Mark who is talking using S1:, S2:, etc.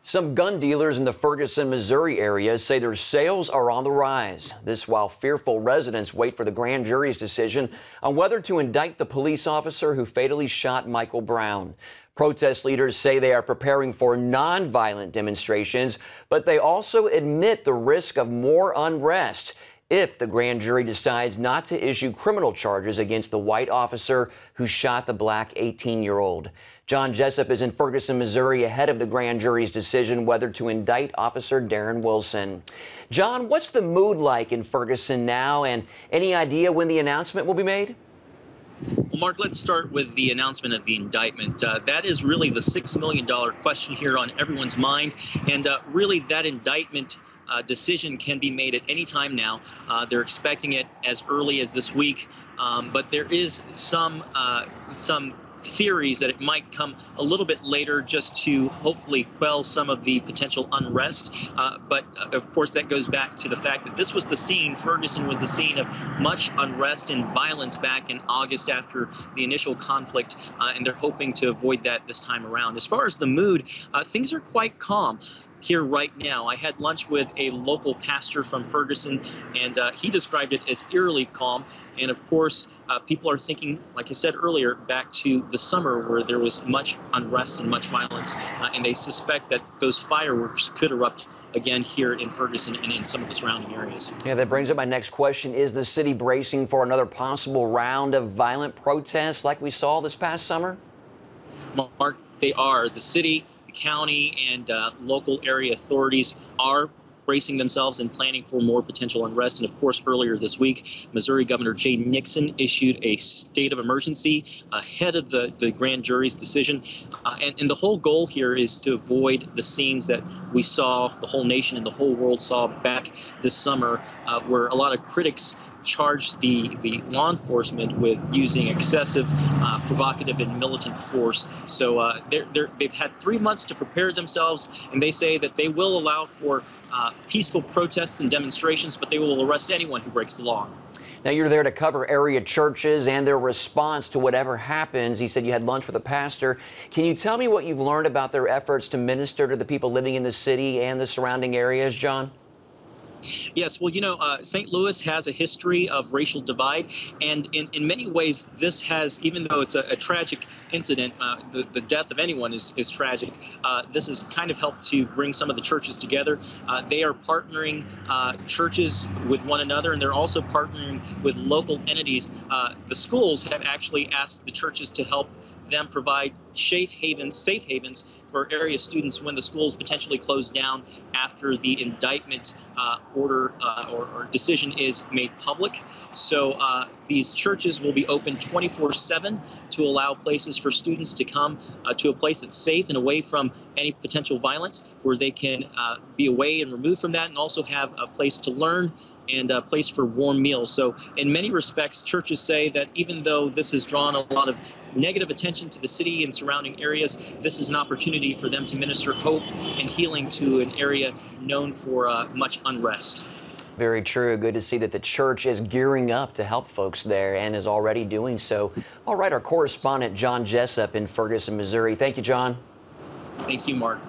S1: Some gun dealers in the Ferguson, Missouri area say their sales are on the rise. This while fearful residents wait for the grand jury's decision on whether to indict the police officer who fatally shot Michael Brown. Protest leaders say they are preparing for nonviolent demonstrations, but they also admit the risk of more unrest if the grand jury decides not to issue criminal charges against the white officer who shot the black 18-year-old. John Jessup is in Ferguson, Missouri, ahead of the grand jury's decision whether to indict Officer Darren Wilson. John, what's the mood like in Ferguson now, and any idea when the announcement will be made?
S2: Well, Mark, let's start with the announcement of the indictment. That is really the $6 million question here on everyone's mind, and really that indictment decision can be made at any time now. They're expecting it as early as this week, but there is some theories that it might come a little bit later just to hopefully quell some of the potential unrest. But of course, that goes back to the fact that this was the scene, Ferguson was the scene of much unrest and violence back in August after the initial conflict, and they're hoping to avoid that this time around. As far as the mood, things are quite calm here right now. I had lunch with a local pastor from Ferguson, and he described it as eerily calm. And of course, people are thinking, like I said earlier, back to the summer where there was much unrest and much violence, and they suspect that those fireworks could erupt again here in Ferguson and in some of the surrounding areas.
S1: Yeah, that brings up my next question. Is the city bracing for another possible round of violent protests like we saw this past summer?
S2: Mark, they are. The city, county, and local area authorities are bracing themselves and planning for more potential unrest. And of course, earlier this week, Missouri Governor Jay Nixon issued a state of emergency ahead of the grand jury's decision. And the whole goal here is to avoid the scenes that we saw, the whole nation and the whole world saw back this summer, where a lot of critics charged the law enforcement with using excessive, provocative, and militant force. So they've had 3 months to prepare themselves, and they say that they will allow for peaceful protests and demonstrations, but they will arrest anyone who breaks the law.
S1: Now, you're there to cover area churches and their response to whatever happens. You said you had lunch with a pastor. Can you tell me what you've learned about their efforts to minister to the people living in the city and the surrounding areas, John?
S2: Yes, well, you know, St. Louis has a history of racial divide, and in many ways, this has, even though it's a tragic incident, the death of anyone is tragic, this has kind of helped to bring some of the churches together. They are partnering churches with one another, and they're also partnering with local entities. The schools have actually asked the churches to help them provide safe havens for area students when the schools potentially close down after the indictment order or decision is made public. So these churches will be open 24/7 to allow places for students to come to a place that's safe and away from any potential violence, where they can be away and removed from that, and also have a place to learn and a place for warm meals. So in many respects, churches say that even though this has drawn a lot of negative attention to the city and surrounding areas, this is an opportunity for them to minister hope and healing to an area known for much unrest.
S1: Very true. Good to see that the church is gearing up to help folks there and is already doing so. All right, our correspondent John Jessup in Ferguson, Missouri. Thank you, John.
S2: Thank you, Mark.